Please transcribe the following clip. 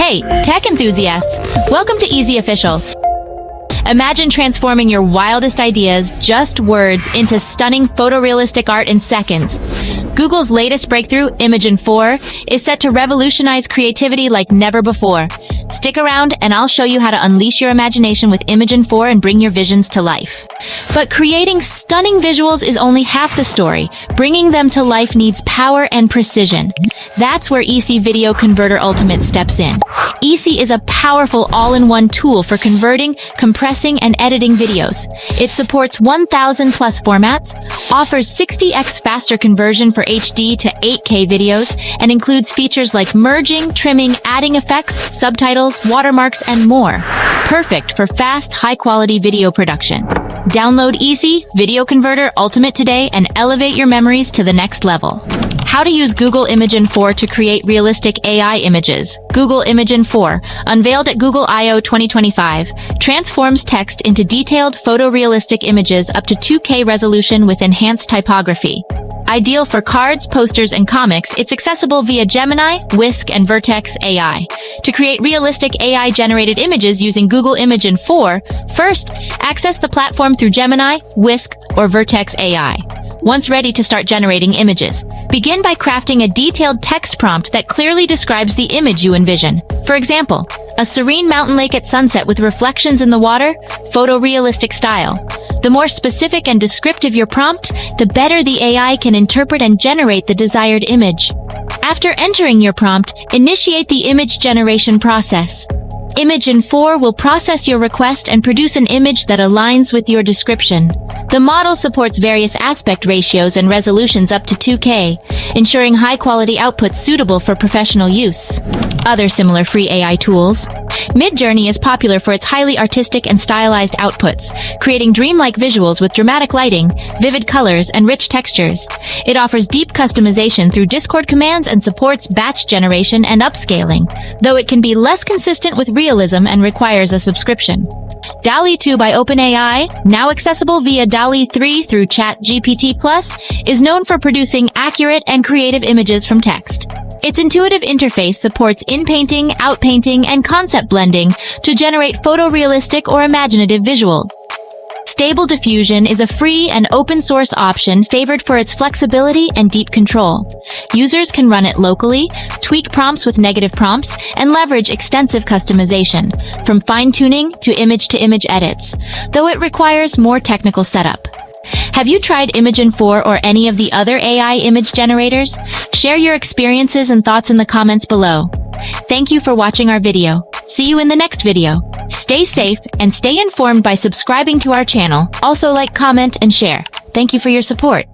Hey, tech enthusiasts! Welcome to Eassiy Official. Imagine transforming your wildest ideas, just words, into stunning photorealistic art in seconds. Google's latest breakthrough, Imagen 4, is set to revolutionize creativity like never before. Stick around and I'll show you how to unleash your imagination with Imagen 4 and bring your visions to life. But creating stunning visuals is only half the story. Bringing them to life needs power and precision. That's where Eassiy Video Converter Ultimate steps in. Eassiy is a powerful all-in-one tool for converting, compressing, and editing videos. It supports 1,000 plus formats, offers 60x faster conversion for HD to 8K videos, and includes features like merging, trimming, adding effects, subtitles, watermarks, and more. Perfect for fast, high-quality video production. Download Eassiy Video Converter Ultimate today and elevate your memories to the next level. How to use Google Imagen 4 to create realistic AI images. Google Imagen 4, unveiled at Google I/O 2025, transforms text into detailed photorealistic images up to 2K resolution with enhanced typography. Ideal for cards, posters, and comics, it's accessible via Gemini, Whisk, and Vertex AI. To create realistic AI-generated images using Google Imagen 4, first, access the platform through Gemini, Whisk, or Vertex AI. Once ready to start generating images, begin by crafting a detailed text prompt that clearly describes the image you envision. For example, a serene mountain lake at sunset with reflections in the water, photorealistic style. The more specific and descriptive your prompt, the better the AI can interpret and generate the desired image. After entering your prompt, initiate the image generation process. Imagen 4 will process your request and produce an image that aligns with your description. The model supports various aspect ratios and resolutions up to 2K, ensuring high-quality output suitable for professional use. Other similar free AI tools. Midjourney is popular for its highly artistic and stylized outputs, creating dreamlike visuals with dramatic lighting, vivid colors, and rich textures. It offers deep customization through Discord commands and supports batch generation and upscaling, though it can be less consistent with realism and requires a subscription. DALL-E 2 by OpenAI, now accessible via DALL-E 3 through ChatGPT+, is known for producing accurate and creative images from text. Its intuitive interface supports in-painting, out-painting, and concept blending to generate photorealistic or imaginative visuals. Stable Diffusion is a free and open-source option favored for its flexibility and deep control. Users can run it locally, tweak prompts with negative prompts, and leverage extensive customization, from fine-tuning to image-to-image edits, though it requires more technical setup. Have you tried Imagen 4 or any of the other AI image generators? Share your experiences and thoughts in the comments below. Thank you for watching our video. See you in the next video. Stay safe and stay informed by subscribing to our channel. Also like, comment, and share. Thank you for your support.